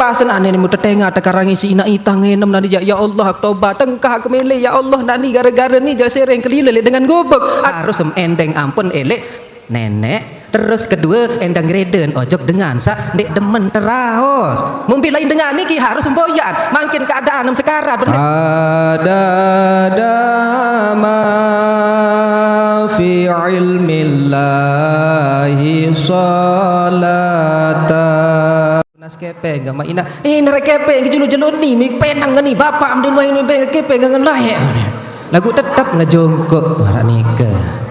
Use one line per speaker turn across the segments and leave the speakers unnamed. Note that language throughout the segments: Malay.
pasen ane ni mutetengah tekarang isi ina itang enem nani ya Allah tobat tengkah kemele ya Allah nani gara-gara ni ja sereng kelile dengan gobek harus endeng ampun elek nenek. Terus kedua endang reden ojok dengan sa dek demen teraos mumpi lain dengan niki harus semboyan makin keadaan sekarang ada dama fi ilmillahi salata nas kepeng gak maina nere kepeng jelu-jelu ni mi penang ni bapak amdin main kepeng ngenai lagu tetap ngejongkok nikah.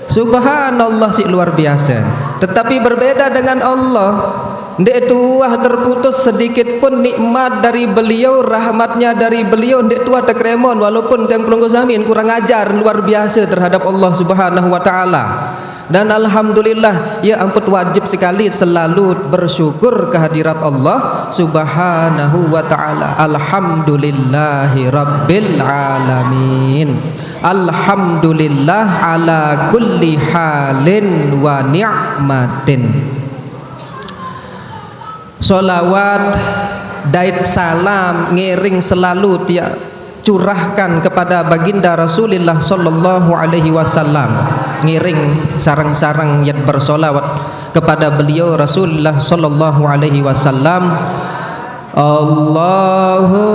Subhanallah si luar biasa. Tetapi berbeda dengan Allah. Ndek tuah terputus sedikit pun nikmat dari beliau, rahmatnya dari beliau. Ndek tuah tekremon walaupun yang pelunggu samin kurang ajar luar biasa terhadap Allah Subhanahu wa taala. Dan alhamdulillah ya ampun wajib sekali selalu bersyukur kehadirat Allah Subhanahu wa taala. Alhamdulillahi rabbil alamin. Alhamdulillah ala kulli halin wa ni'matin. Solawat dait salam ngiring selalu curahkan kepada baginda Rasulullah sallallahu alaihi wasallam. Ngiring sarang-sarang yat bersolawat kepada beliau Rasulullah sallallahu alaihi wasallam. Allahumma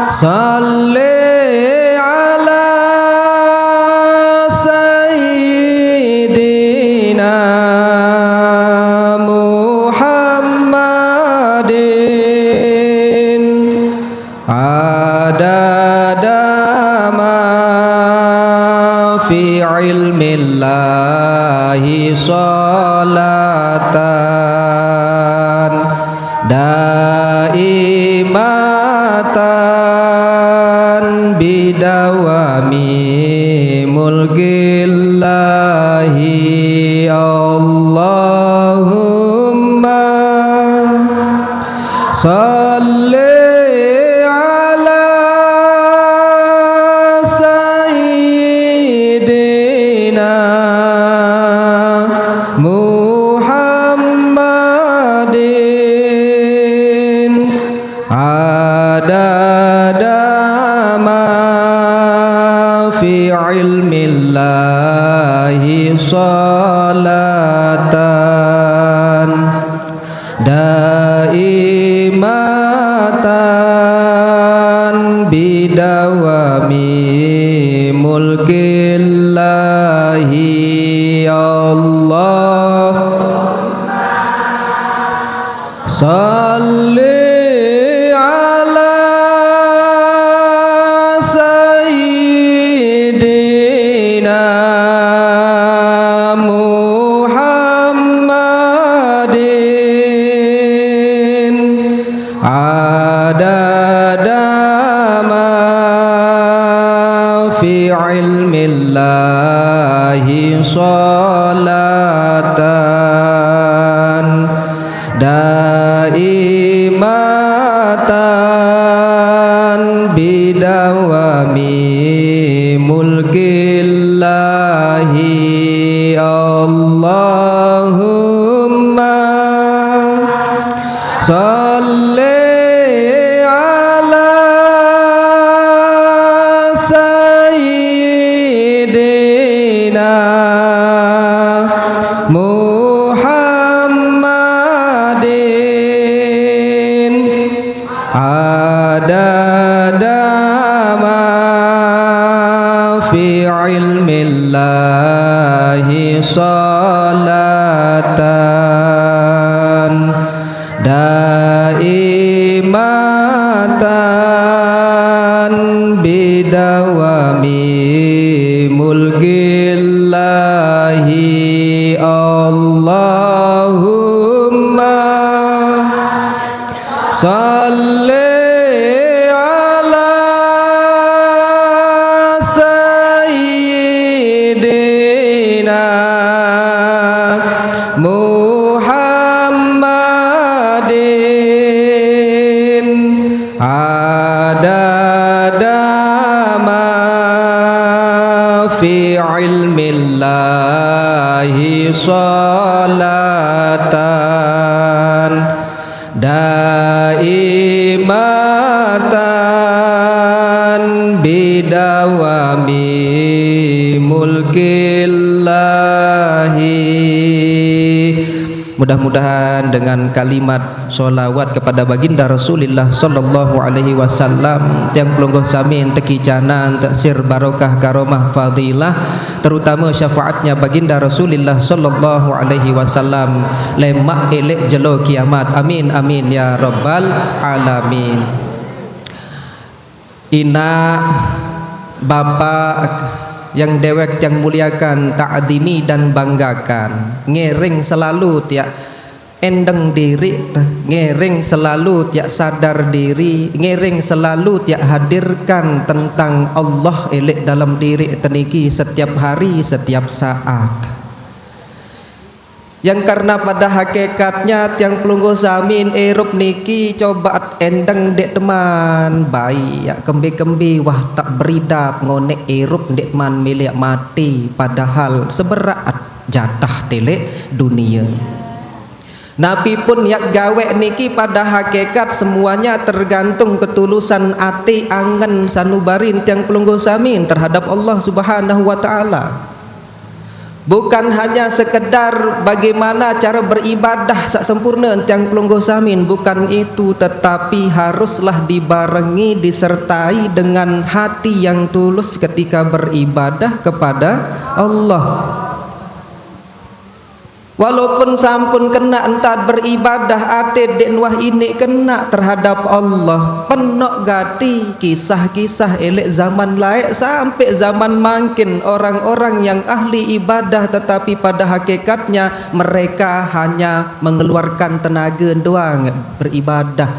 salli ala sayyidina Muhammadin adada ma fi ilmillahi salatan daimatan bidawami mulkillahi Allahumma salli ala sayyidina Muhammadin adada ma fi ilmillahi salatan daimatan bidawami mulkillahi Allah salli ala sayyidina Muhammadin adada ma fi ilmillahi salatan daimatan bidawami mulkillahi Allahumma salli ala sayyidina Muhammadin adada ma fi ilmillahi salatan daimatan bidawami mulkillahi Allahumma salli ala sayyidina Muhammadin adada ma fi ilmi ilmillahi salatan daimatan bidawami mulkillahi. Mudah-mudahan dengan kalimat solawat kepada baginda Rasulullah sallallahu alaihi wasallam yang pelungguh samin tekijanan taksir barokah karomah fadilah, terutama syafaatnya baginda Rasulullah sallallahu alaihi wasallam lemak elek jelo kiamat. Amin amin ya rabbal alamin. Ina bapak yang dewek yang muliakan, ta'zimi dan banggakan, ngering selalu tiak endeng diri, ngering selalu tiak sadar diri, ngering selalu tiak hadirkan tentang Allah elek dalam diri teniki setiap hari, setiap saat. Yang karena pada hakikatnya tiang pelungguh samin erup niki coba endeng dek teman bayi ya kembi-kembi wah tak beridap ngonek erup dek teman milik mati, padahal seberat jatah telek dunia. Nabi pun yak gawe niki pada hakikat semuanya tergantung ketulusan ati angen sanubarin tiang pelungguh samin terhadap Allah Subhanahu wa taala. Bukan hanya sekedar bagaimana cara beribadah sak sempurna tiang pelungguh samin, bukan itu, tetapi haruslah dibarengi disertai dengan hati yang tulus ketika beribadah kepada Allah. Walaupun sampun kena entar beribadah ate dek wah ini kena terhadap Allah, penok gati kisah-kisah elek zaman laik sampai zaman makin orang-orang yang ahli ibadah tetapi pada hakikatnya mereka hanya mengeluarkan tenaga doang beribadah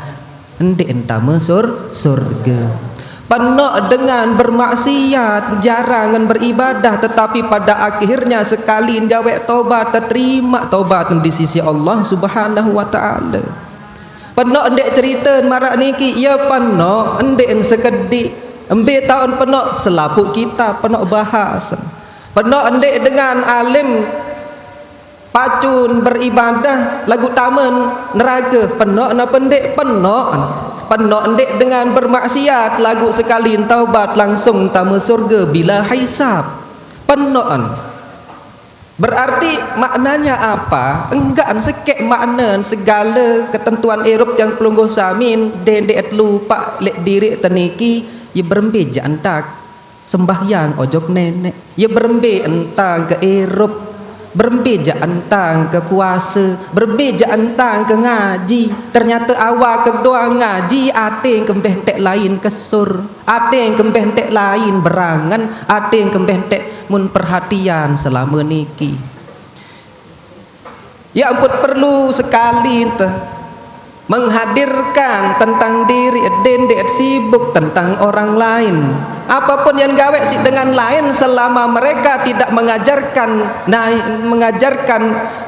endek entah mesur surga. Penuh dengan bermaksiat, jarang beribadah, tetapi pada akhirnya sekali gawe tobat terima tobat di sisi Allah Subhanahu wa taala. Penuh endek cerita marak niki ya penuh endek sekedik embe tahun penuh selaput kita penuh bahas. Penuh endek dengan alim pacun beribadah lagu taman neraka penuh na pendek penuh endek dengan bermaksiat lagu sekali taubat langsung tamu surga bila hisab penuh. Berarti maknanya apa? Enggak sekek makna segala ketentuan Eropa yang pelungguh samin dendek lupa lek diri teniki ya berembe jantak sembahyang ojok nenek ya berembe entang ke Eropa, berbeja entang ke puasa, berbeja entang ke ngaji. Ternyata awal kedua ngaji ate yang kembentek lain kesur, ate yang kembentek lain berangan, ate yang kembentek mun perhatian selama niki. Ya ampun perlu sekali menghadirkan tentang diri dendek sibuk tentang orang lain. Apapun yang gawe si dengan lain selama mereka tidak mengajarkan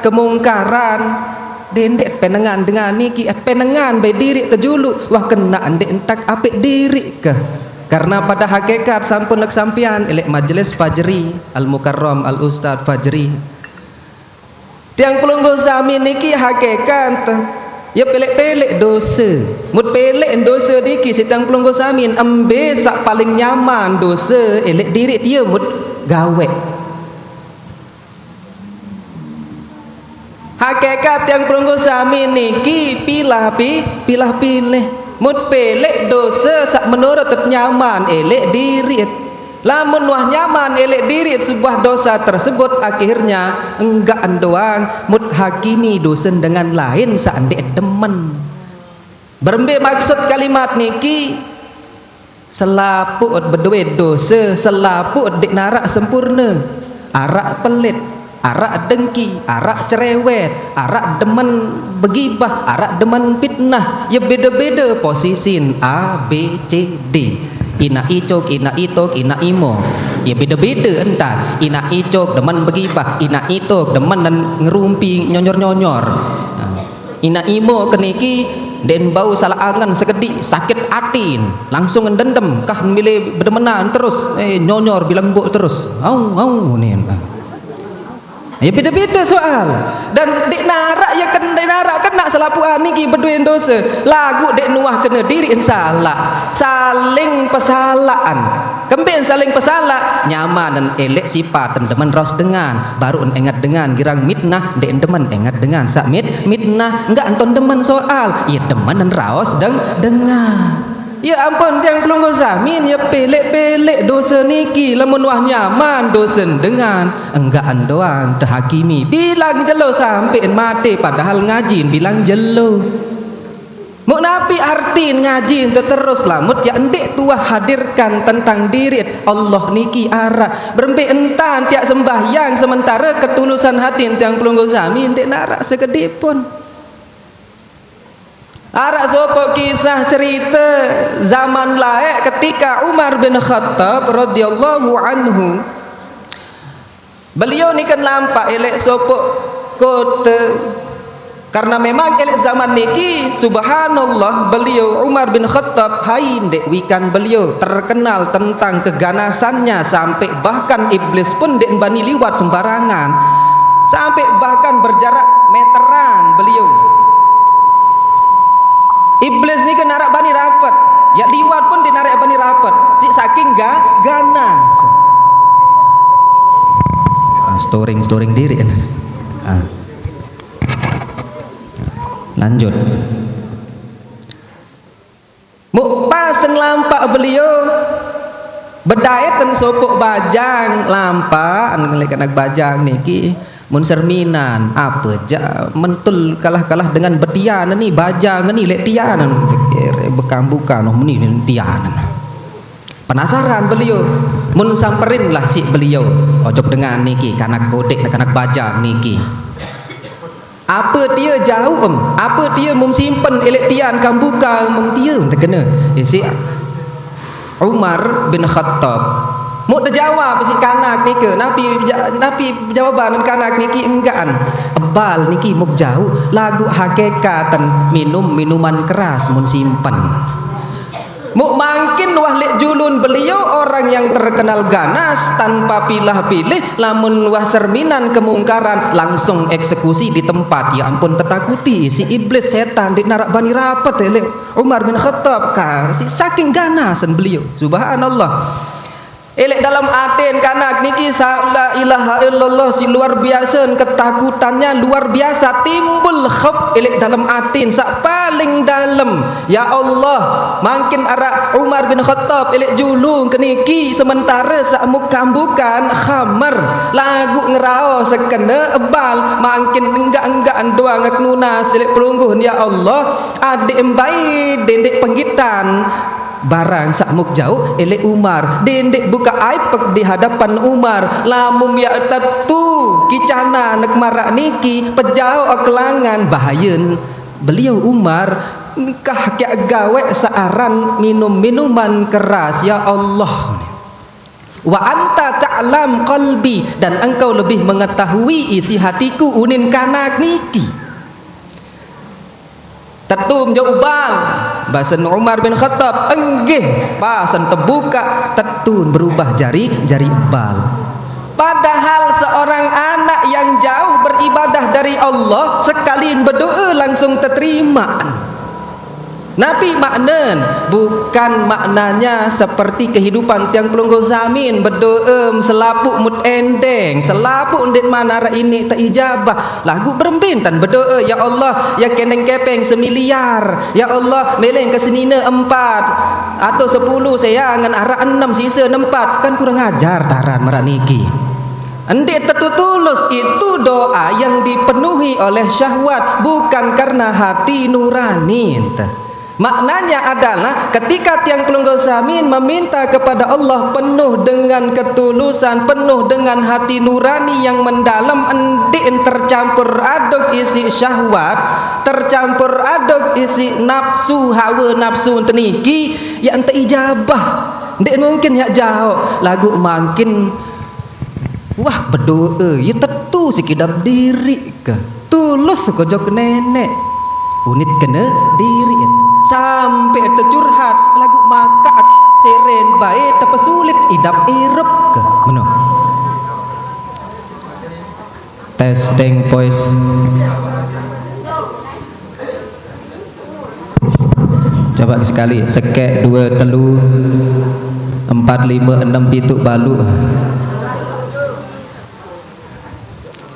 kemungkaran dendek penengan dengan niki penengan be diri terjulu wah kena ndek entak apik diri ke. Karena pada hakikat sampun nak sampian elek majelis Fajri Al Mukarram Al Ustaz Fajri tiang pelungguh sami niki hakikat ya pelek-pelek dosa. Mut pelek dosa diki sitang pelungguh samin embe sak paling nyaman dosa elek diri dia mut gawe. Hakikat yang pelungguh samin niki pilih. Mut pelek dosa sak menurut nyaman elek diri. Lamun wah nyaman elek diri sebuah dosa tersebut akhirnya enggak doang mut hakimi dosen dengan lain seandek demen. Berembe maksud kalimat niki selaput berdua dosa, selaput dik narak sempurna, arak pelit, arak dengki, arak cerewet, arak demen begibah, arak demen fitnah. Ya beda-beda posisin A B C D. Ina icok, ina itok, ina imo. Ya beda-beda entar. Ina icok demen begibah, ina itok demen dan ngerumpi nyonyor-nyonyor. Ina imo keniki den bau salah angan sekedik sakit atin langsung ngendendem kah milih berdemenan terus nyonyor bilang buk terus. Au nih. Ya beda-beda soal. Dan dek narak ya kena selapu niki berduin dosa. Lagu dek nuah kena diri salah. Saling pesalaan. Kembali saling pesalah nyaman dan elek sifat dan demen ros dengan baru ingat dengan girang mitnah dek demen ingat dengan sak mitnah enggak anton demen soal. Ya demen dan raos dengan. Ya ampun tiang pelunggu zamin ya pelek-pelek dosa niki lamun wah nyaman dosa dengan enggak doang terhakimi bilang jelo sampai mati padahal ngajin bilang jelo mau napi artin ngajin terus lamut ya endek tua hadirkan tentang diri Allah niki arah berempe entan tiak sembahyang sementara ketulusan hati tiang pelunggu zamin dek narak sekedipun. Arak sopo kisah cerita zaman laek ketika Umar bin Khattab radhiyallahu anhu. Beliau ni kan lampak elek sopo kota. Karena memang elek zaman niki subhanallah beliau Umar bin Khattab hain dek wikan beliau terkenal tentang keganasannya sampai bahkan iblis pun dek bani liwat sembarangan. Sampai bahkan berjarak meteran beliau. Iblis ni kan narak bani rapat. Ya liwat pun dinarak bani rapat. Si saking ganas. Storing diri. Lanjut. Mukpasen lampak beliau bedaitan sopok bajang lampak anak bajang niki mun serminan apa ja mentul kalah dengan betian ni bajang ni lek tianan bekam bukan ni tianan penasaran beliau mun samperin lah si beliau ojok dengan niki kanak kodek kanak bajang niki apa dia jauh apa dia mum simpen elek tian kam buka mum dia terkena si Umar bin Khattab mau terjawab si kanak ni ke napi jawaban kanak niki enggan ebal niki muk jauh lagu hakikatan minuman keras mun simpen muk mangkin wah lek julun beliau orang yang terkenal ganas tanpa pilih-pilih lamun wah serminan kemungkaran langsung eksekusi di tempat ya ampun tetakuti si iblis setan di narak bani rapat lek Umar bin Khattab si saking ganasan beliau subhanallah. Elek dalam aten kanak niki la ilaha illallah si luar biasa ketakutannya luar biasa timbul khauf elek dalam aten sak paling dalam ya Allah makin arak Umar bin Khattab elek julung keniki sementara sak mukambukan khamar lagu ngerao sekena ebal makin enggak doang ngaknunas elek pelungguh ya Allah adik embai dendek penggitan barang sakmuk jauh elek Umar dendek buka aib di hadapan Umar lamum ya tentu kicana nek marak niki pejau kelangan bahayen beliau Umar kah kek gawe searan minuman keras ya Allah wa anta ta'lam qalbi dan engkau lebih mengetahui isi hatiku unin kanak niki tetum jauh bal bahasan Umar bin Khattab enggih bahasan terbuka tetun berubah jari bal padahal seorang anak yang jauh beribadah dari Allah sekali berdoa langsung terterima Nabi maknan bukan maknanya seperti kehidupan tiang pelungguh zamin berdoa selapuk mut endeng selapuk ndek mana ini tak ijabah lagu berembintan berdoa ya Allah ya keneng kepeng semiliar ya Allah meleng ke senina 4 atau 10 saya ngan arah 6 sisa 4 kan kurang ajar taran marak niki endek tertulus itu doa yang dipenuhi oleh syahwat bukan karena hati nurani maknanya adalah ketika tiang pelungguh zamin meminta kepada Allah penuh dengan ketulusan penuh dengan hati nurani yang mendalam endek tercampur aduk isi syahwat tercampur aduk isi nafsu hawa nafsu teniki yang terijabah ndek mungkin ya jauh lagu makin wah berdoa ya tentu sikidap diri ke tulus kojok nenek unit kena diri sampai tercurhat lagu makat seren baik tapi sulit idap irep ke mana Testing voice. Coba sekali. Sekek 2 telu 4 5 6 7 balu.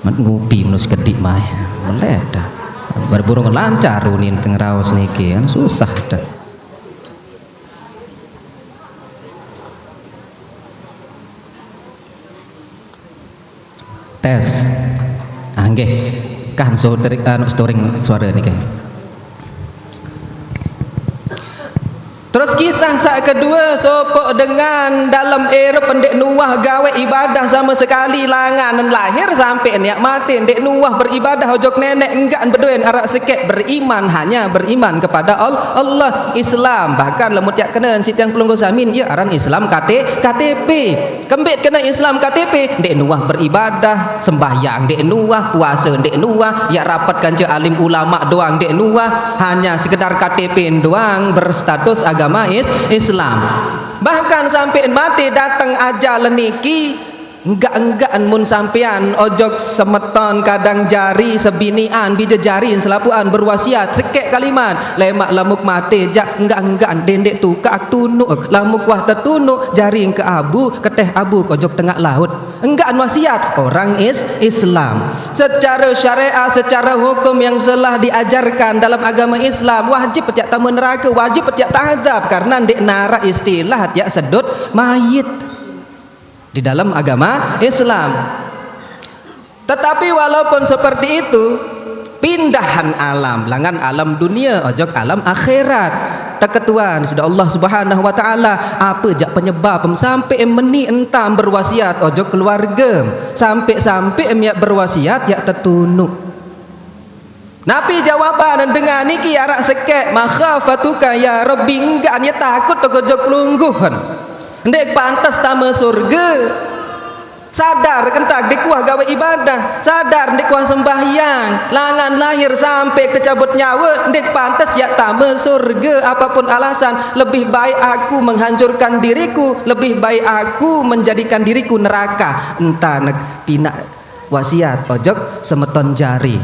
Mat ngupi menus kedik mai. Boleh dah. Berburung lancar runin teng raos niki kan susah dah. Tes. Nggih. Kan storing suara niki. Terus kisah sak kedua sopok dengan dalam era pendek Nuah gawe ibadah sama sekali langan dan lahir sampai niat mati dek Nuah beribadah hojok nenek enggak berdoa arak sikit beriman hanya beriman kepada Allah Islam bahkan lemut yak kena sitiang pelunggu samin ya aran Islam KTP kembit kena Islam KTP dek Nuah beribadah sembahyang dek Nuah puasa dek Nuah ya rapat kanca alim ulama doang dek Nuah hanya sekedar KTP doang berstatus agama Islam bahkan sampai mati datang ajal niki enggak mun sampean ojok semeton kadang jari sebinian bijejari selapuan berwasiat sekek kalimat lemak lamuk mati jak enggak dendek tu ka tunuk lamuk wah tertunuk jaring ke abu keteh abu ojok tengah laut enggak wasiat orang Islam secara syariah secara hukum yang telah diajarkan dalam agama Islam wajib petiak tamu neraka wajib petiak ta'adzab karena ndek nara istilah ya sedut mayit di dalam agama Islam. Tetapi walaupun seperti itu pindahan alam langan alam dunia ojok alam akhirat teketuan sudah Allah Subhanahu wa taala apa jak penyebab sampai meni entam berwasiat ojok keluarga sampai em berwasiat ya tertunuk Nabi jawaban dengan niki arak sekek makhafatuka ya rabbi enggak nya takut ojok lungguhan ndek pantas tama surga sadar kentak dek kuah gawe ibadah sadar dek kuah sembahyang langan lahir sampai kecabut nyawa ndek pantas ya tama surga apapun alasan lebih baik aku menghancurkan diriku lebih baik aku menjadikan diriku neraka entah pinak wasiat ojok semeton jari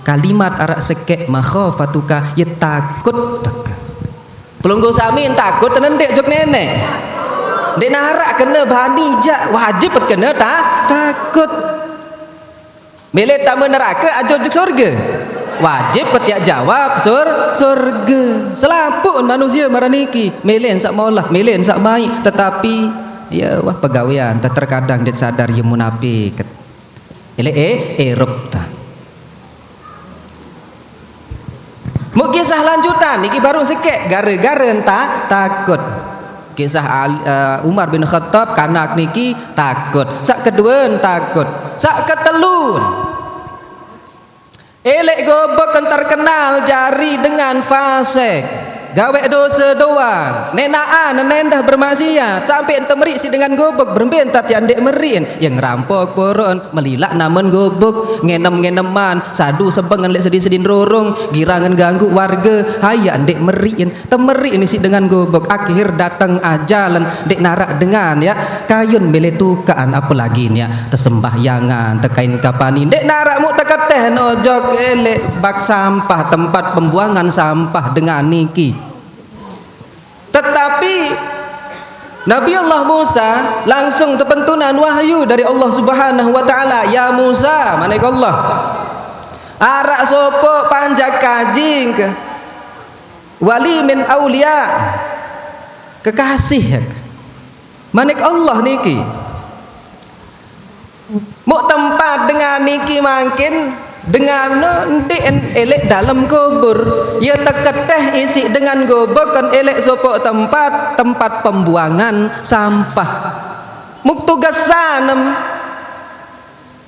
kalimat arak sekek makhafatuka ya takut pelunggu samin takut tenendek jok nenek dek narak kena bani jak wajib kena takut bila tak neraka ajur surga wajib petiak jawab surga selapun manusia maraniki melen sak maulah melen sak baik tetapi ya wah pegawaian terkadang dia sadar ya munafik erup ta mau kisah lanjutan niki baru sikit gara-gara entah takut kisah Umar bin Khattab kanak niki takut sak kedua takut sak ketelun elek gobok terkenal jari dengan fasik gawe dosa doang nenaan nendah bermaksiat sampai ente merik si dengan gobok berbentat yang dek merin yang rampok poron melilak namun gobok ngenem-ngeneman sadu sebengan lek sedih-sedih rorong girangan ganggu warga hayan dek merin temerik ini si dengan gobok akhir datang ajalan dek narak dengan ya kayun bele tukaan apalagi nya tersembahyangan tekain kapanin dek narak mu teketeh nojok elek bak sampah tempat pembuangan sampah dengan niki. Tetapi Nabi Allah Musa langsung terpentunan wahyu dari Allah Subhanahu wa taala ya Musa manik Allah arak sopo panjak kajing ke wali min aulia kekasih manik Allah niki mau tempat dengan niki makin dengan ndek elek dalam kubur ya teketeh isi dengan gobok kan elek sopok tempat pembuangan sampah muktugasanem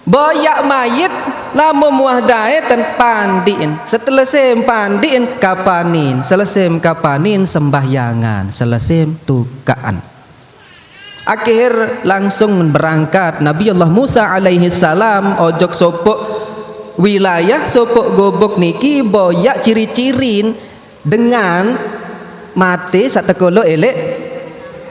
boyak mayit lamu muahdae ten pandiin setelah sem pandiin kapanin selesai kapanin sembahyangan selesai tukaan akhir langsung berangkat Nabi Allah Musa alaihi salam ojok sopok wilayah sopok gobok niki boyak ciri-cirin dengan mati satekolo elek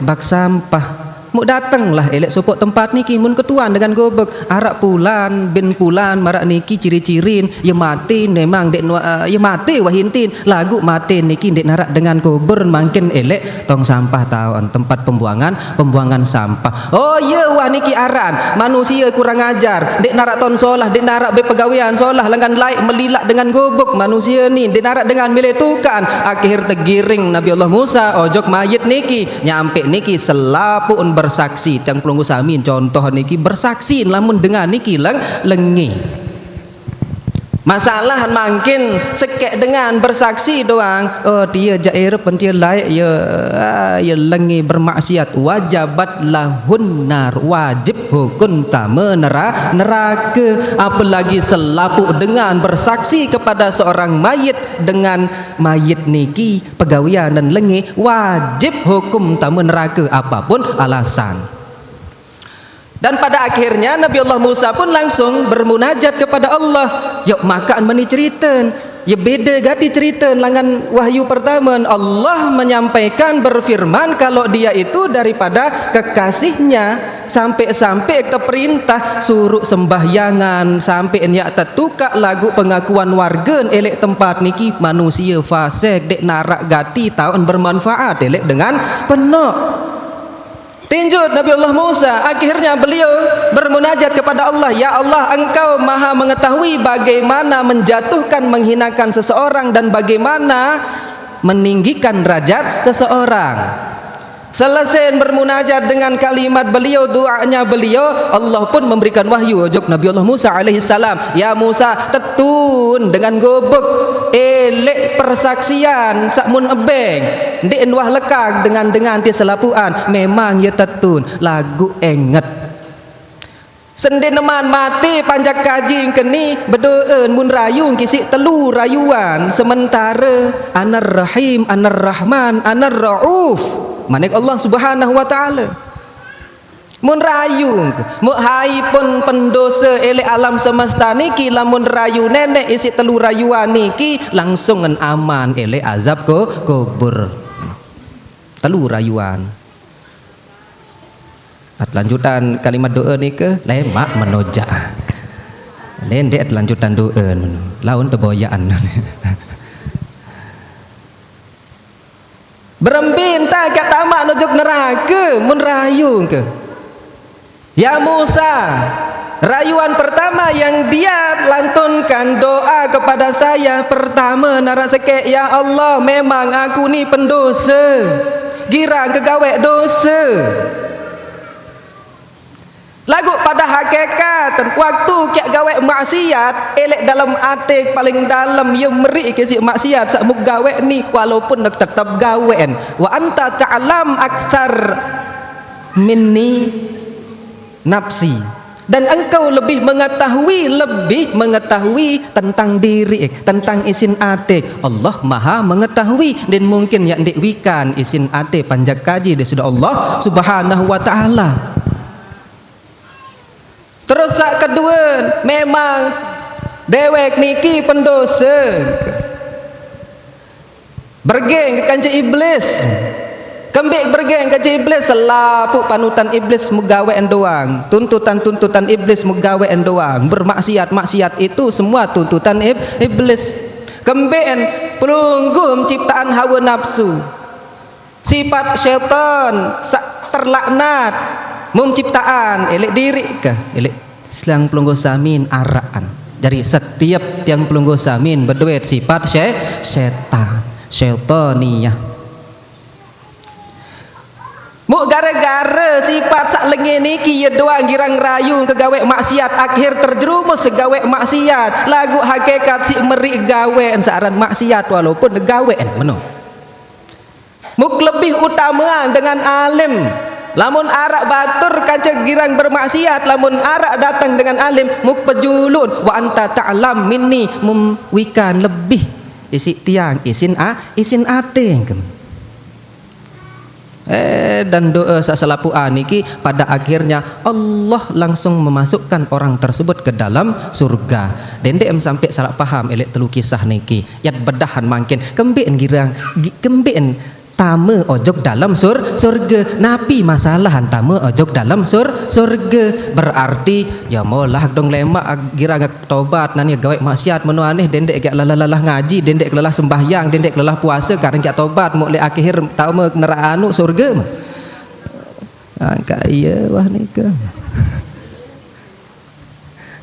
bak sampah Muk datanglah elek sopok tempat niki mun ketuan dengan gobek arak pulan bin pulan marak niki ciri-cirin ya mati memang dek ya mati wahintin lagu mati niki dek narak dengan kubur makin elek tong sampah tahun tempat pembuangan sampah. Oh iya wah niki aran manusia kurang ajar dek narak ton solah dek narak berpegawaian solah lengan laik melilak dengan gobek manusia ni dek narak dengan milih tukan akhir tegiring Nabi Allah Musa ojok mayit niki nyampe niki selapu bersaksi tiang pelunggu samin contoh niki bersaksi lamun dengan niki lengi masalah makin sekek dengan bersaksi doang oh dia jair pentia layak ya lengi bermaksiat wajabat lahun nar wajib hukum tama neraka apalagi selapu dengan bersaksi kepada seorang mayit dengan mayit niki pegawaian dan lengi wajib hukum tama neraka apapun alasan. Dan pada akhirnya Nabi Allah Musa pun langsung bermunajat kepada Allah. Yuk makan meni cerita. Ya beda gati cerita langan wahyu pertama. Allah menyampaikan berfirman kalau dia itu daripada kekasihnya sampai-sampai ke perintah suruh sembahyangan sampai nya tertukar lagu pengakuan warga elek tempat niki manusia fasik dek narak gati tahun bermanfaat elek dengan penuh. Tinjut Nabi Allah Musa akhirnya beliau bermunajat kepada Allah, ya Allah engkau maha mengetahui bagaimana menjatuhkan menghinakan seseorang dan bagaimana meninggikan derajat seseorang. Selesai bermunajat dengan kalimat beliau, doanya beliau, Allah pun memberikan wahyu ojok Nabi Allah Musa alaihissalam, ya Musa tetun dengan gobek elek persaksian sakmun ebeng di enwah lekag dengan ti selapuan memang ya tetun lagu enget sendi neman mati panjak kaji keni bedoen mun rayung kisik telu rayuan sementara anar rahim anar rahman anar rauf manik Allah subhanahu wa ta'ala mun rayung mun hai pun pendosa elek alam semesta niki lamun rayu nenek isi telu rayuan niki langsung ngan aman elek azab kubur telu rayuan. Lanjutan kalimat doa ni ke lemak menojak lendek lanjutan doa laun teboyaan berembin tak kat tamak nojok neraka mun rayung ke ya Musa rayuan pertama yang dia lantunkan doa kepada saya pertama narak sekek ya Allah memang aku ni pendosa girang kegawek dosa lagu pada hakikat waktu kiak gawek maksiat elek dalam hati paling dalam ya meri ke si maksiat sak muk gawek ni walaupun nak tetap gawen wa anta ta'lam aktsar minni nafsi dan engkau lebih mengetahui tentang diri tentang isin ate Allah maha mengetahui dan mungkin yang dikwikan isin ate panjak kaji dia sudah Allah subhanahu wa ta'ala. Terus sak kedua memang dewek niki pendosa bergeng ke kanca iblis kembik bergeng ke kanca iblis selapu panutan iblis mugawean doang tuntutan iblis mugawean doang bermaksiat itu semua tuntutan iblis kembik pelungguh ciptaan hawa nafsu sifat syaitan terlaknat menciptaan elek diri kah elek selang pelungguh samin araan dari setiap tiang pelungguh samin berduit sifat syaitaniyah mu gara-gara sifat sak lengi niki ya doang girang rayu kegawek maksiat akhir terjerumus segawek maksiat lagu hakikat si meri gawean searan maksiat walaupun gawean meno muk lebih utamaan dengan alim lamun arak batur kaca girang bermaksiat lamun arak datang dengan alim muk pejulun wa anta ta'lam minni memwikan lebih isi tiang isin ate dan doa sasalapuan niki pada akhirnya Allah langsung memasukkan orang tersebut ke dalam surga. Dendek sampai salah paham elek telu kisah niki yat bedahan mangkin kembien girang kembien tama ojok dalam surga. Napi masalah tama ojok dalam surga. Berarti ya maulah dong lemak gira gak tobat nani gawe maksiat menu aneh dendek gak lelah ngaji, dendek lelah sembahyang, dendek lelah puasa karena gak tobat mau le akhir tama neraka anu surga mah. Angka iya wah nika.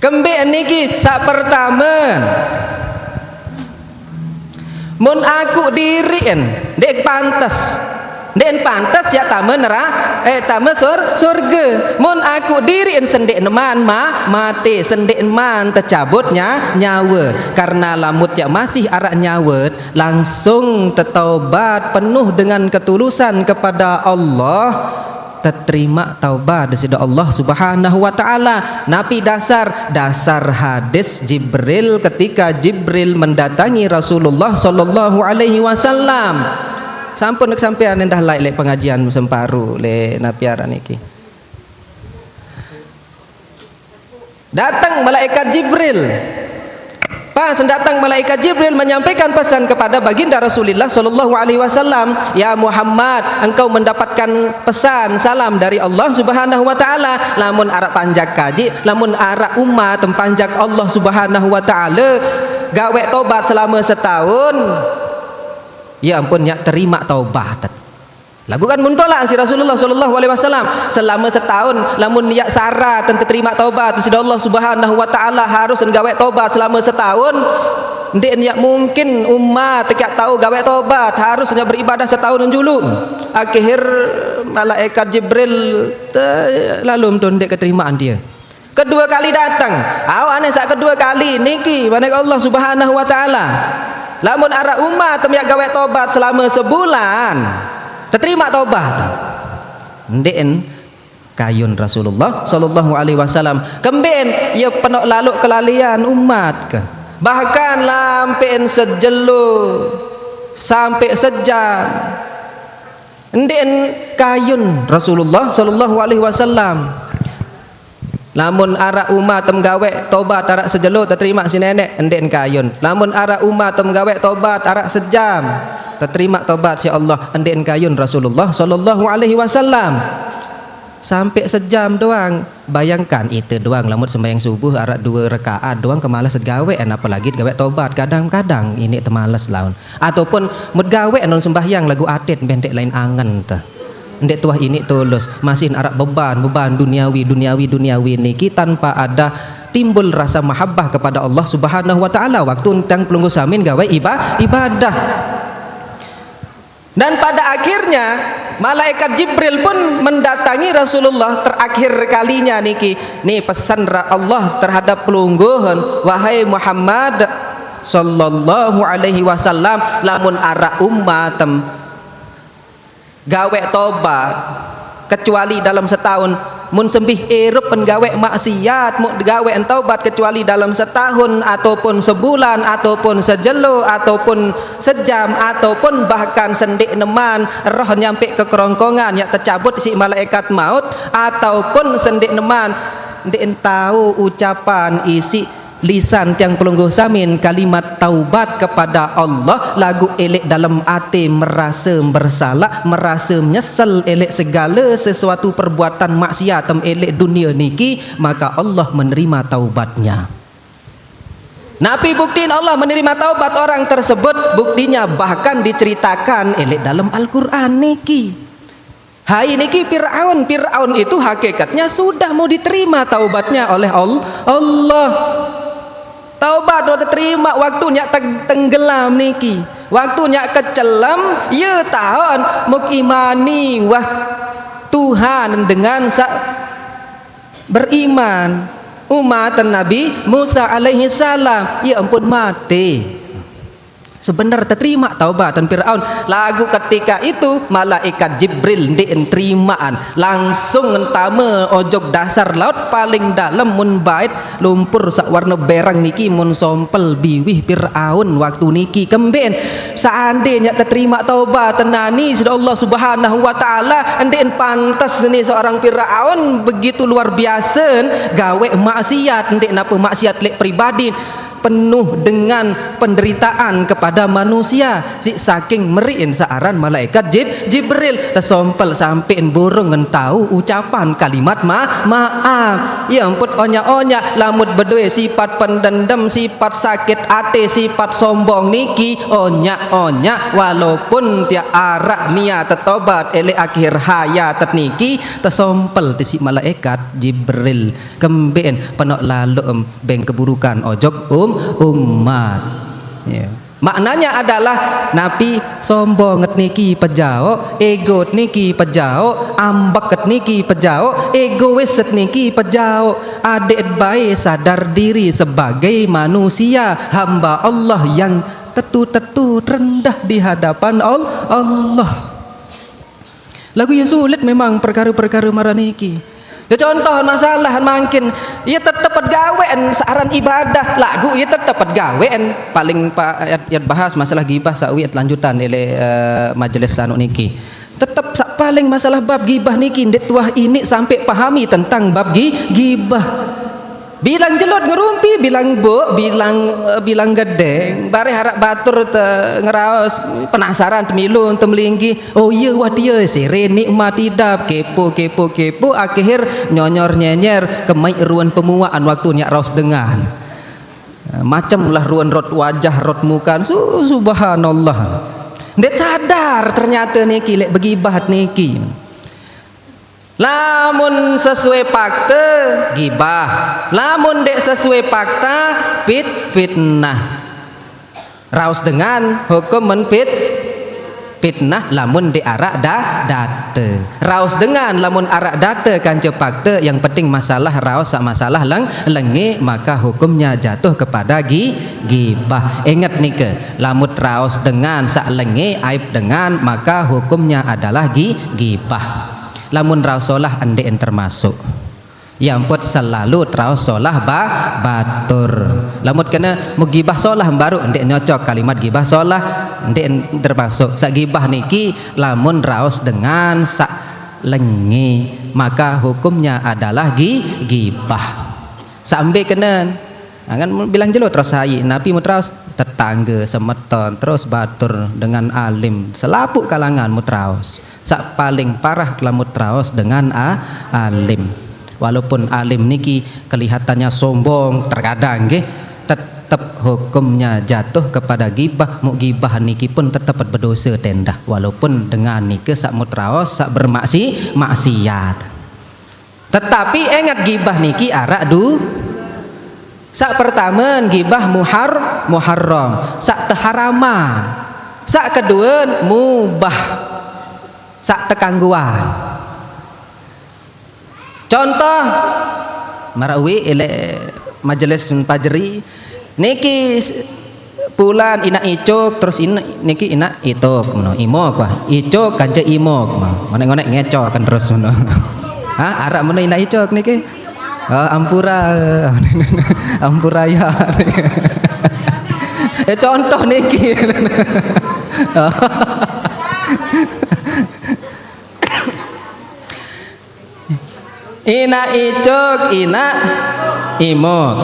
Kembali niki sak pertama. Mun aku diriin dek pantas ya tama tama surga. Mun aku diriin sendek neman mati, sendek neman tercabutnya nyawa. Karena lamut ya masih arak nyawa, langsung tetaubat penuh dengan ketulusan kepada Allah, terima taubat dari Allah Subhanahu wa taala. Napi dasar hadis Jibril ketika Jibril mendatangi Rasulullah sallallahu alaihi wasallam. Sampun sampean endah laik pengajian semparu le napiara niki. Datang malaikat Jibril. Pas datang malaikat Jibril menyampaikan pesan kepada baginda Rasulullah sallallahu alaihi wasallam, "Ya Muhammad, engkau mendapatkan pesan salam dari Allah Subhanahu wa taala. Lamun arak panjak kaji, lamun arak umat tempanjak Allah Subhanahu wa taala, gawe tobat selama setahun. Ya ampun, nyak terima taubat." Lagu kan muntolak si Rasulullah sallallahu alaihi wasallam selama setahun lamun niat syarat dan terima taubat si Allah Subhanahu wa taala harus gawe taubat selama setahun. Ndek niat mungkin umat tak tahu gawe taubat harusnya beribadah setahun dulu. Akhir malaikat Jibril lalu ndek keterimaan dia. Kedua kali datang. Awane sak kedua kali niki mana Allah Subhanahu wa taala. Lamun arah umat tem gawe taubat selama sebulan. Terima taubat. Ndeen kayun Rasulullah sallallahu alaihi wasallam. Kemben ya penok lalu kelalian umat ke. Bahkan lampein sejelo sampai sejam. Ndeen kayun Rasulullah sallallahu alaihi wasallam. Lamun ara umat tem gawe tobat arak sejelo terima si nenek ndeen kayun. Lamun ara umat tem gawe tobat arak sejam terima tobat si Allah endek kayun Rasulullah sallallahu alaihi wasallam sampai sejam doang. Bayangkan itu doang lamun sembahyang subuh arak 2 rakaat doang kemalas gawe apalagi gawe tobat. Kadang-kadang ini temalas laun ataupun mud gawe non sembahyang lagu atit bendek lain angen teh endek tuah ini tulus masih arak beban duniawi niki tanpa ada timbul rasa mahabbah kepada Allah Subhanahu wa taala waktu tentang pelunggu samin gawe ibadah. Dan pada akhirnya malaikat Jibril pun mendatangi Rasulullah terakhir kalinya niki. Nih pesan Allah terhadap pelungguhan, wahai Muhammad sallallahu alaihi wasallam, lamun ara ummatem gawe tobat kecuali dalam setahun, mun sembih erup penggawe maksiat mu gawe taubat kecuali dalam setahun ataupun sebulan ataupun sejelo ataupun sejam ataupun bahkan sendik neman roh nyampe ke kerongkongan yang tercabut si malaikat maut ataupun sendik neman ndek tahu ucapan isi lisan tiang pelungguh samin kalimat taubat kepada Allah lagu elek dalam hati merasa bersalah merasa menyesal elek segala sesuatu perbuatan maksiat tem elek dunia niki maka Allah menerima taubatnya. Nabi buktiin Allah menerima taubat orang tersebut buktinya bahkan diceritakan elek dalam Al-Quran niki. Hai niki Fir'aun itu hakikatnya sudah mau diterima taubatnya oleh Allah. Taubat doa terima waktunya tenggelam niki waktunya kecelam ya tahun mukimani wah Tuhan dengan beriman umat Nabi Musa alaihi salam ya ampun mati sebenar terima taubat dan Fir'aun lagu ketika itu malaikat Jibril ndek terimaan langsung ngentame ojok dasar laut paling dalam mun bait lumpur sak warna berang niki mun sompel biwih Fir'aun waktu niki kemben seandainya terima taubat tenani sudah Allah Subhanahu wa taala ndek pantas ni seorang Fir'aun begitu luar biasa gawe maksiat ndek napa maksiat lek pribadi penuh dengan penderitaan kepada manusia. Si saking meriin searan malaikat Jibril tersompel sampein burung tahu ucapan kalimat maaf. Ya ampun onya-onya lamut bedue sifat pendendam, sifat sakit hati, sifat sombong niki onya-onya walaupun tiap arak niat tobat ele akhir hayat niki tersompel ti si malaikat Jibril kembeen penok lalu beng keburukan ojok umat ya. Maknanya adalah Nabi sombong niki pejao, ego niki pejao, ambek niki pejao, egois niki pejao. Adik baik sadar diri sebagai manusia hamba Allah yang tetu-tetu rendah di hadapan Allah. Lagu yang sulit memang perkara-perkara maraniki. Ya contoh masalah makin ia tetap gawean searan ibadah lagu ia tetap gawean paling ayat bahas masalah gibah sawiat lanjutan oleh majelis anu niki. Tetap paling masalah bab gibah niki ndek tuah ini sampai pahami tentang bab gibah. Bilang jelot ngerumpi, bilang bo, bilang gedeng, bare harap batur ngeraos penasaran temilu temelinggi. Oh iya wah dia sire nikmat hidup kepo akhir nyonyor nyenyer kemai ruan pemuaan waktunya raos dengan macam lah ruan rot wajah rot muka subhanallah. Ndet sadar ternyata niki lek begibah niki. Lamun sesuai fakta gibah, lamun dek sesuai fakta fitnah. Raus dengan hukum fitnah lamun dek arak date. Raus dengan lamun arak date kanca fakta yang penting masalah raus sak masalah lengi maka hukumnya jatuh kepada gibah. Ingat nika, lamun raus dengan sak lengi aib dengan maka hukumnya adalah gibah. Lamun rausolah andeen termasuk ya ampun selalu rausolah batur lamun kena mugibah solah baru andek nyocok kalimat gibah solah andek termasuk sak gibah niki lamun raus dengan sak lengi maka hukumnya adalah gibah sampai kena kan bilang jelot terus hayi Nabi mutraus tetangga semeton terus batur dengan alim selapuk kalangan mutraus sak paling parah kelamut raos dengan alim. Walaupun alim niki kelihatannya sombong terkadang nggih tetap hukumnya jatuh kepada gibah. Mu gibah niki pun tetap berdosa tendah walaupun dengan niki sak mutraos sak maksiat. Tetapi ingat gibah niki arak sak pertama gibah muharram, sak teharaman. Sak kedua mubah. Sak tekangguan. Contoh marawi ele majelis pajeri niki pulan ina icuk terus niki ina ituk ngono imok wah icuk kanje imok ngonek-ngonek ngecok kan terus ngono. Hah arak menawa ina icuk niki ampura ya. Contoh niki. Ina icuk ina imuk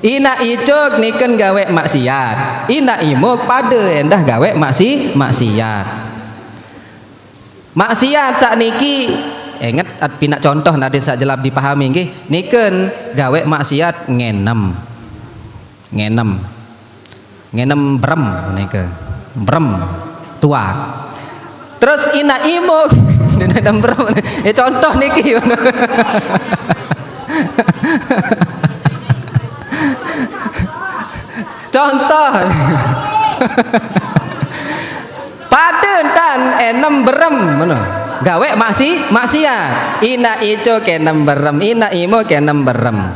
ina icuk niken gawe maksiat ina imuk pada endah gawe maksiat sak niki inget pinak contoh nanti sak jelap dipahami nggih niken gawe maksiat ngenem brem nike brem tua terus ina imuk contoh niki contoh paden tan enem berem gawe maksiat ina ijo kenem berem ina imo kenem berem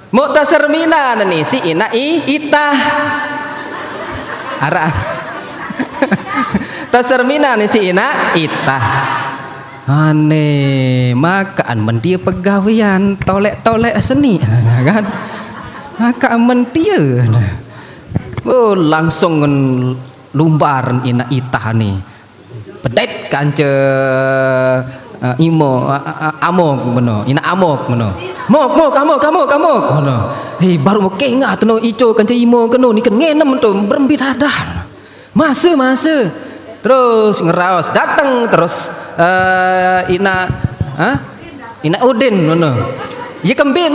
muktasermina nih si ina itah arah tasermina nih si ina itah aneh makaan mentia pegawaian tolek seni kan maka mentia oh langsung lumbar ina itah nih pedet kance imo amok meno ina amok meno Mok kamu. Ngono. Hei baru mau kenga tu no ijo kan imo keno ni kan ngenem tu berembit hadah. Masa. Terus ngeraos datang terus ina Udin ngono. Ya kembe.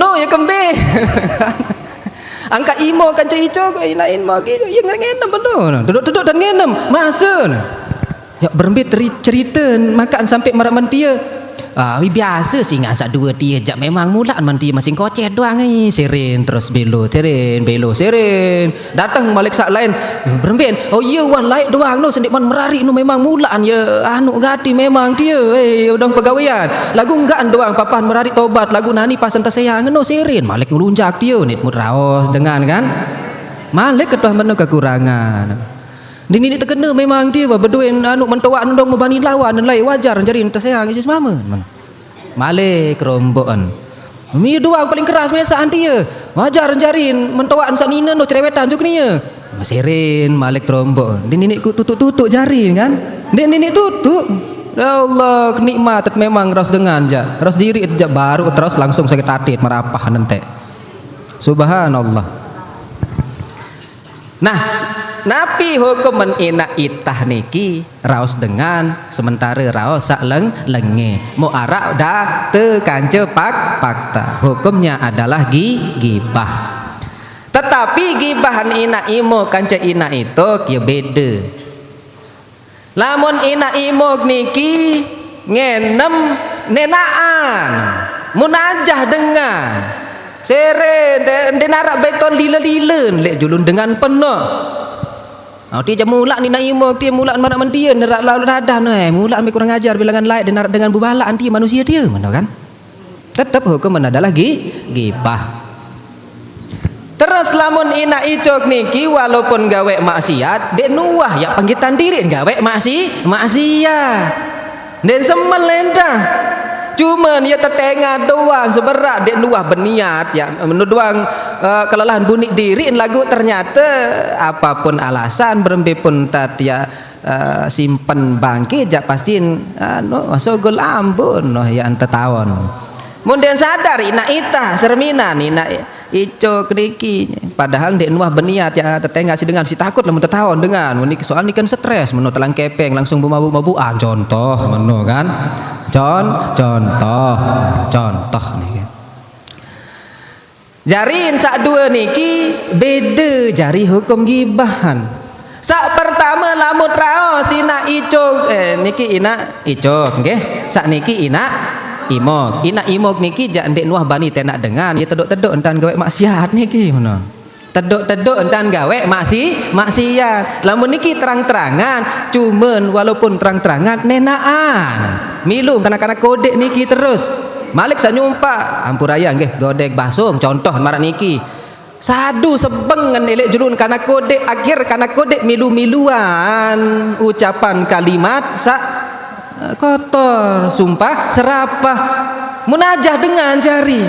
Angkat imo kan ijo ina imo gitu ya ngenem betul. Duduk dan ngenem masa. Ya berembit cerita makan sampai marak mentia. Biasa sih ngasa dua dia jak memang mulaan manti masing kocet doang ni seren terus belo seren datang balik sak lain berembin wan lain doang no sendik man merari no memang mulaan ya anu gati memang dia udang pegawaian lagu enggan doang papan merari tobat lagu nani pasan tasayang no seren malik ngelunjak dia nit mutraos dengan kan malik ketua mana kekurangan Dini terkena memang dia berduin anu mentuak ndong membani lawan dan lain wajar jadi tersayang Yesus mama. Malik rombokan. Mi dua paling keras mesaan dia. Wajar jarin mentuak sanina no cerewetan juk nia. Masirin malik rombok. Dini tutuk jarin kan. Dini tutuk. Ya Allah nikmat memang ras dengan ja. Ras diri ja baru terus langsung sakit hati merapah nanti. Subhanallah. Nah, napi hukum ina itah niki raos dengan sementara raos sak lenge mau arak dah tekance fakta hukumnya adalah gibah. Tetapi gibahan ina imo kanca ina itu ya beda. Lamun ina imo niki ngenem nenaan munajah dengan sere denarak beton lila-lila lek julun dengan penuh. Dia mulak ni naimo dia mulak marak mentia nerak lalu radah mulak ambil kurang ajar bilangan lain denarak dengan bubalak anti manusia dia mana kan. Tetap hukum adalah gibah. Terus lamun ina icok niki walaupun gawe maksiat dek nuah ya panggitan diri gawe maksiat. Den semel lendah. Cuma dia tertengah doang seberat dia nuah berniat ya menuduang kelelahan bunik diri lagu ternyata apapun alasan berembe pun tat ya simpen bangkit jak pastiin masuk ambun ya ante tawon. Kemudian sadar ina ita serminan ina ico kediki padahal dia nuah berniat ya tertengah si dengan si takut lamun tetawon dengan ini soal ini kan stres menu telang kepeng langsung mabuk-mabukan contoh menu kan contoh nih jarin sak dua niki beda jari hukum gibahan. Sak pertama lamun raos ina icok niki ina icok nggih sak niki ina imok niki jak ndek nuah bani tenak dengan ya teduk-teduk entan gawe maksiat niki ngono. Teduk-teduk entan gawe maksiat. Lamun niki terang-terangan, cuman walaupun terang-terangan nenaan. Milu kanak-kanak kodek niki terus. Malik sak nyumpa, ampuraya nggih godek basum contoh marah niki. Sadu sebengen elek julun kanak kodek akhir kanak kodek milu-miluan ucapan kalimat sak kotor, sumpah serapah munajah dengan jari.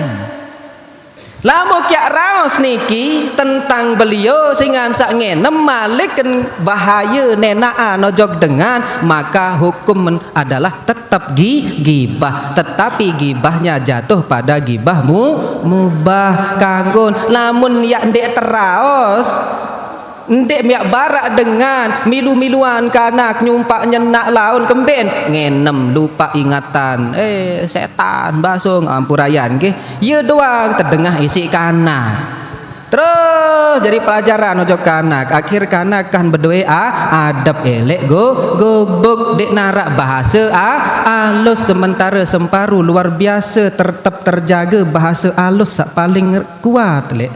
Lamun kyak raos niki tentang beliau singan sak ngenem malik bahaya nenaan ojok dengan maka hukum adalah tetap gibah tetapi gibahnya jatuh pada gibah mubah kanggon lamun yak ndek teraos ndek miak barak dengan milu-miluan kanak nyumpak nyenak laun kemben ngenem lupa ingatan setan basung ampurayan nggih ye doang terdengah isi kanak terus jadi pelajaran ojo kanak akhir kanak kan berdoa adab elek gobok dek narak bahasa alus sementara semparu luar biasa tetap terjaga bahasa alus sak paling kuat lek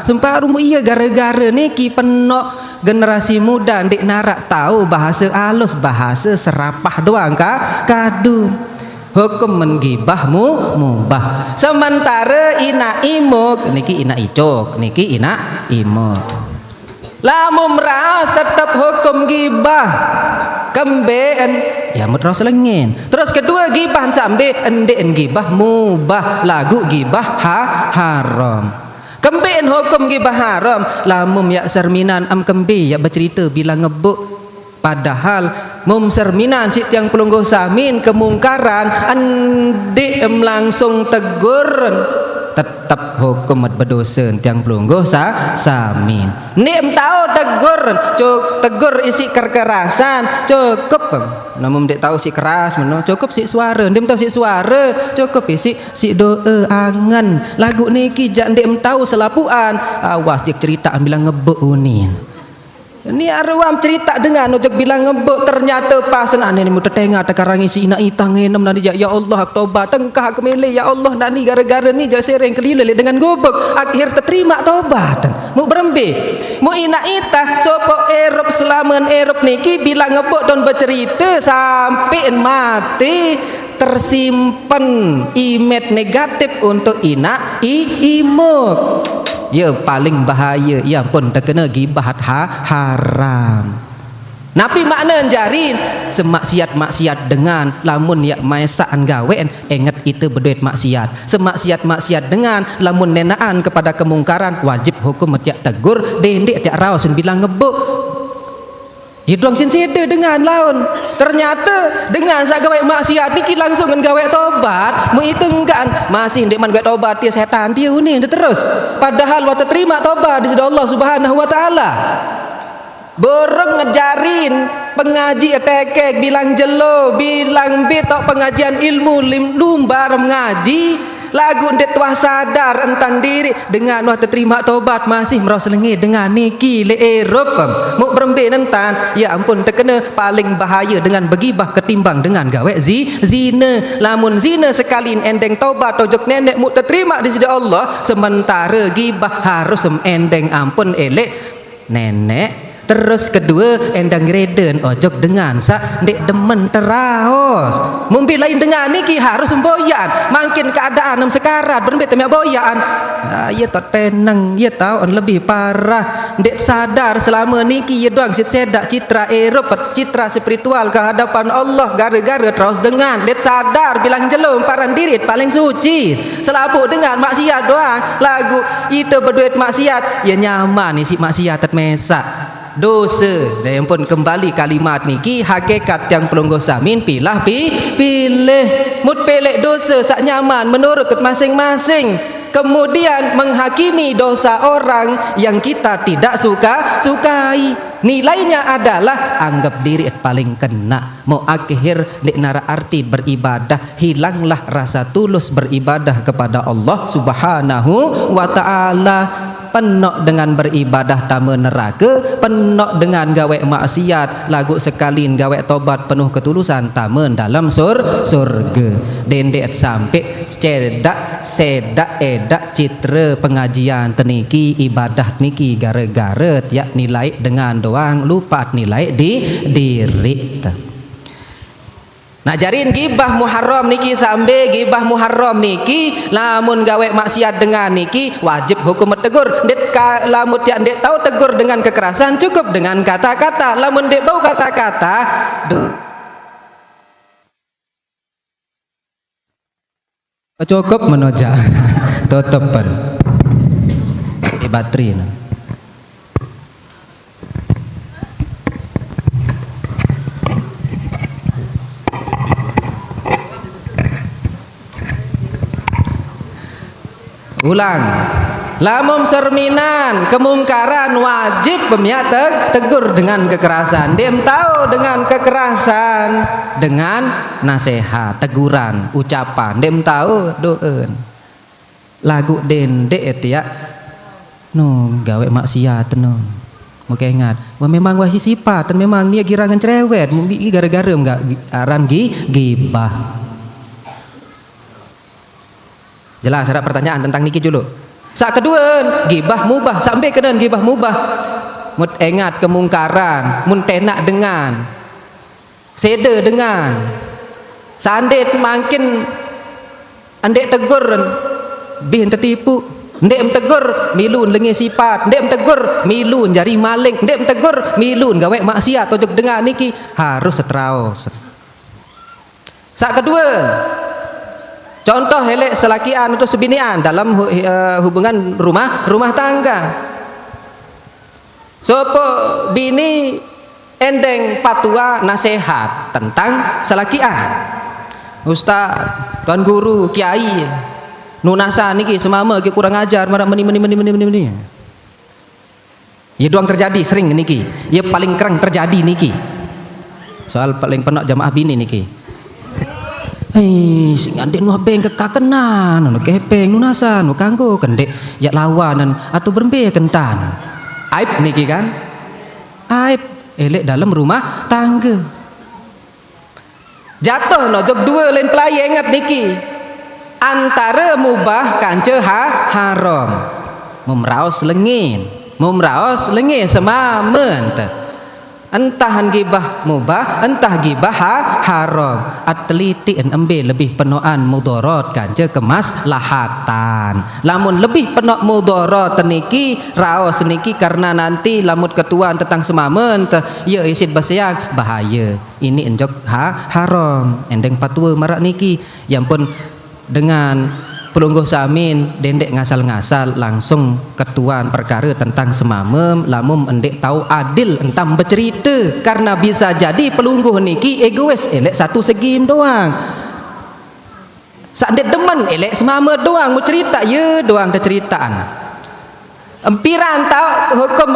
semparu iya gara-gara niki penok generasi muda dek narak tahu bahasa alus bahasa serapah doang kadu hukum menggibahmu mubah sementara ina imuk niki ina icok niki ina imuk lamun raos tetap hukum gibah kemben ya mutros lengin terus kedua gibah sampai endek gibah mubah lagu gibah haram kemben hukum gibah haram lamun ya serminan am kembe ya bercerita bilang ngebuk padahal mum serminan sit yang pelungguh samin kemungkaran ande langsung tegur tetap hukum berdosa tiang pelungguh samin. Nek tahu tegur isi kekerasan cukup. Namun dek tahu si keras meno cukup si suara. Dem tahu si suara cukup isi si doa angan. Lagu niki jak dem tahu selapuan. Awas dia cerita bilang ngebek unin. Ni arwam cerita dengan ojek bilang ngebek ternyata pas nak ni mu tetengah tekarang isi nak itang enem nani ya Allah aku tobat tengkah aku milih ya Allah nak ni gara-gara ni jak sereng kelilih dengan gobek akhir terterima tobat mu berembe mu ina itah sopo Erop selaman Erop niki bilang ngebek don bercerita sampai mati tersimpan imet negatif untuk ina imuk. Ya paling bahaya ya pun terkena gibah haram. Napi makna jarin semaksiat-maksiat dengan lamun ya maesaan gawen ingat itu berduit maksiat. Semaksiat-maksiat dengan lamun nenaan kepada kemungkaran wajib hukum tiak tegur dendek tiak raus bilang ngebuk. Ya doang sinsede dengan laun. Ternyata dengan sak gawe maksiat niki langsung ngan gawe tobat, mu itu enggak masih ndek man gawe tobat dia setan dia uning terus. Padahal waktu terima tobat di sisi Allah Subhanahu wa taala. Borong ngejarin pengaji tekek bilang jelo, bilang betok pengajian ilmu lumbar mengaji. Lagu ndet tuah sadar entan diri dengan wah terima tobat masih meros lengi dengan niki le Erop mu berembe nentan ya ampun terkena paling bahaya dengan begibah ketimbang dengan gawe zina. Lamun zina sekali endeng tobat tojok nenek mu terima di sisi Allah sementara gibah harus endeng ampun elek nenek. Terus kedua endang reden ojok dengan sa ndek demen teraos mumpi lain dengan niki harus semboyan makin keadaan sekarat berembet temyak boyan ya tot penang ya tahu lebih parah ndek sadar selama niki ya doang sit sedak citra Erop citra spiritual ke hadapan Allah gara-gara terus dengan ndek sadar bilang jelum paran diri paling suci selapu dengan maksiat doang lagu itu berduit maksiat ya nyaman isi maksiat termesak dosa. Dan pun kembali kalimat niki hakikat yang pelungguh samin pilih mut pelek dosa sak nyaman menurut masing-masing kemudian menghakimi dosa orang yang kita tidak sukai nilainya adalah anggap diri paling kena mau akhir nek nara arti beribadah hilanglah rasa tulus beribadah kepada Allah Subhanahu wa taala penok dengan beribadah tama neraka penok dengan gawe maksiat lagu sekalin gawe tobat penuh ketulusan tama dalam surga dendek sampai cedak sedak edak citra pengajian teniki ibadah niki gara-gara tiap nilai dengan doang lupa nilai di diri. Nak jarin gibah muharram niki sampai gibah muharram niki lamun gawe maksiat dengan niki wajib hukum tegur ndet lamun tiak ndet tahu tegur dengan kekerasan cukup dengan kata-kata lamun ndet bau kata-kata cukup menoja tutupan bateri ulang lamun serminan kemungkaran wajib pemiak tegur dengan kekerasan dem tahu dengan kekerasan dengan nasihat teguran ucapan dem tahu doen lagu dendek ya no gawe maksiat no mau ingat wah memang wah sifat dan memang dia girangan cerewet gara-gara enggak aran gibah. Jelas ada pertanyaan tentang niki dulu. Sak kedua gibah mubah sampai kena gibah mubah. Mut ingat kemungkaran, mun tenak dengan sede dengan sandet makin andek tegur bihin tertipu ndek tegur milun lengi sifat ndek tegur milun jari maling ndek tegur milun gawe maksiat tojok dengan niki harus setraos. Sak kedua contoh helek selakian atau sebinian dalam hubungan rumah tangga. Sopo bini endeng patua nasihat tentang selakian. Ustaz, tuan guru, kiai Nunasa niki semama ki kurang ajar marak meni. Ya doang terjadi sering niki. Ya paling kerang terjadi niki. Soal paling penak jamaah bini niki. Sing andek nu beng kekakenan nu kepeng nu nasa nu kanggo kendek ya lawanan atau berembe kentan. Aib niki kan? Aib elek dalam rumah tangga. Jatuh no jog dua lain pelai ingat niki. Antara mubah kanca haram. Memraos lengin semamen teh. Entah gibah mubah, entah gibah haram. Atliti embe lebih penuhan mudarat kanca kemaslahatan. Lamun lebih penuh mudarat niki raos niki karena nanti lamut ketuaan tentang semamen teh ya isid basyang bahaya. Ini enjok haram. Endeng patwa marak niki. Yang pun dengan pelungguh samin dendek ngasal-ngasal langsung ketuaan perkara tentang semamem lamun endek tahu adil entam bercerita karena bisa jadi pelungguh niki egois elek satu segi doang sak dek demen elek semama doang mau cerita ya doang dah ceritaan empiran tahu hukum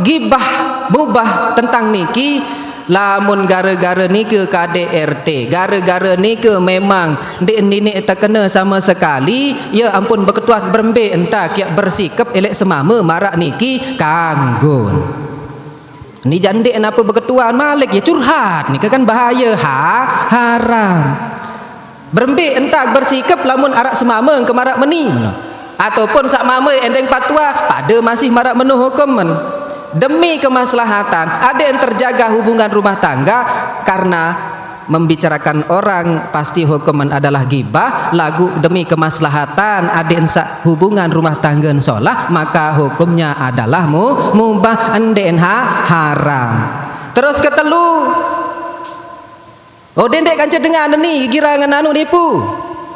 gibah mubah tentang niki lamun gara-gara nike KDRT gara-gara nike memang ini terkena sama sekali ya ampun berketuan berembe entah kiak bersikap elek semama marak niki kanggun ni jandek kenapa berketuan malik ya curhat ni kan bahaya haram berembe entah bersikap lamun arak semama ke marak meni ataupun sak mama endeng patwa pada masih marak menu hukum demi kemaslahatan ada yang terjaga hubungan rumah tangga karena membicarakan orang pasti hukuman adalah gibah lagu demi kemaslahatan ada yang hubungan rumah tangga solah maka hukumnya adalah mubah anden haram. Terus ketelu dendek kanca dengar ni girangan anu nipu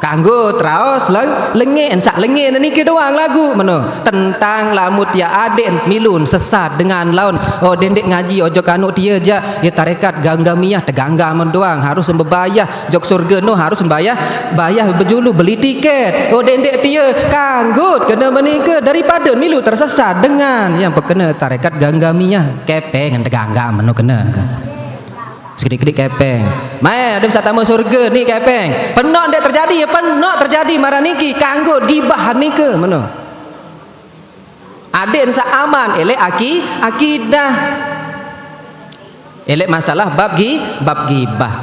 kanggo traos lengen sak lengen niki doang lagu meno tentang lamut ya aden milun sesat dengan laun dendek ngaji ojo kanuk dia ja ya tarekat ganggamiyah tegangga men doang harus membayar jok surga no harus bayar berjulu beli tiket dendek dia kanggut kena menika daripada milu tersesat dengan yang berkena tarekat ganggamiyah kepeng tegangga meno kena sedikit kepeng mai ada bisa tamu surga ni kepeng penok ndak terjadi ya penok terjadi marah niki kanggo gibah nika mano aden sa aman elek akidah elek masalah bab gibah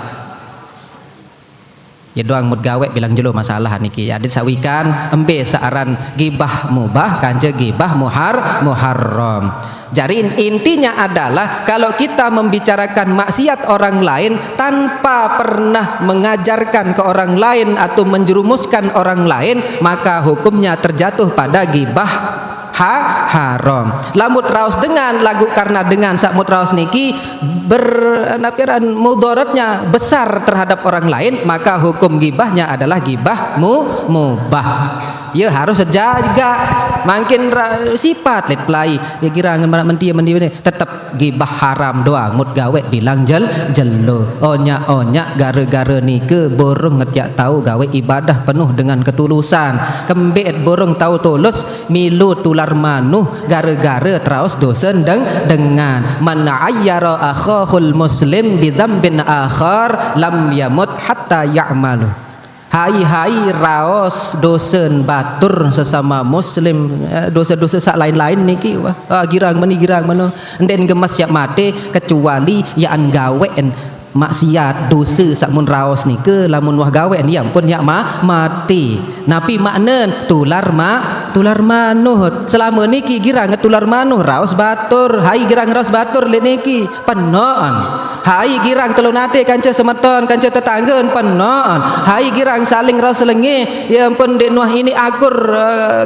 ya doang mud gawe bilang jelo masalah niki aden sawikan embe saaran gibah mubah kanja gibah muharram. Jadi intinya adalah kalau kita membicarakan maksiat orang lain tanpa pernah mengajarkan ke orang lain atau menjerumuskan orang lain maka hukumnya terjatuh pada gibah haram. Lamut raus dengan lagu karena dengan sak mutraus niki bernapiran mudaratnya besar terhadap orang lain maka hukum gibahnya adalah gibah mubah. Ya harus sejaga makin sifat let play ya kira ngan menti tetap gibah haram doang mut gawe bilang jelo onya gara-gara nike borong ngejak tahu gawe ibadah penuh dengan ketulusan kembet borong tahu tulus milu tular manuh gara-gara terus dosen dengan man ayyara akhahul muslim bidzambin akhar lam yamut hatta ya'malu. Hai raos dosen batur sesama muslim dosa-dosa sak lain-lain niki girang mano enden gemas yak mate kecuali yan gawen maksiat dosa sak mun raos nike lamun wah gawen ya pun yak mati napi maknen tular manuh selama niki girang tular manuh raos batur hai girang raos batur le niki penon hai girang telunate kanca semeton kanca tetanggen penon hai girang saling raos lenge ya ampun dek nuah ini akur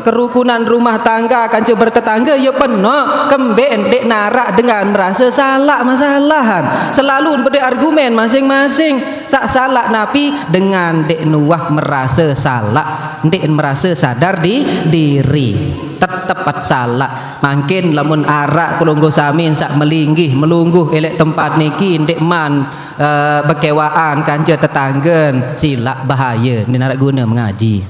kerukunan rumah tangga kanca bertetangga ya penon kemben dek narak dengan merasa salah masalahan selalu berde argumen masing-masing sak salah napi dengan dek nuah merasa salah dek merasa sadar diri tepat salah makin lamun arak kulungguh samin sak melinggih melungguh elek tempat niki ndek man bekewaan kanca tetanggen silap bahaya ni nak guna mengaji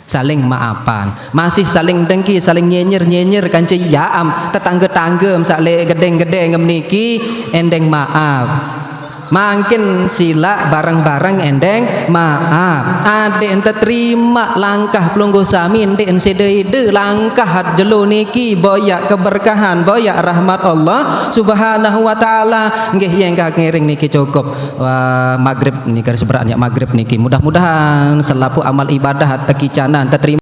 saling maafan, masih saling dengki, saling nyenyer kanci yaam tetangga-tangga saling gedeng-gedeng niki endeng maaf. Makin sila bareng-bareng endeng maaf. Ade ente terima langkah pelungguh sami ente sedede langkah hat jelo niki boyak keberkahan, boyak rahmat Allah Subhanahu wa taala. Nggih yen ngiring niki cukup maghrib niki seberatnya maghrib niki. Mudah-mudahan selaku amal ibadah tekicanan terima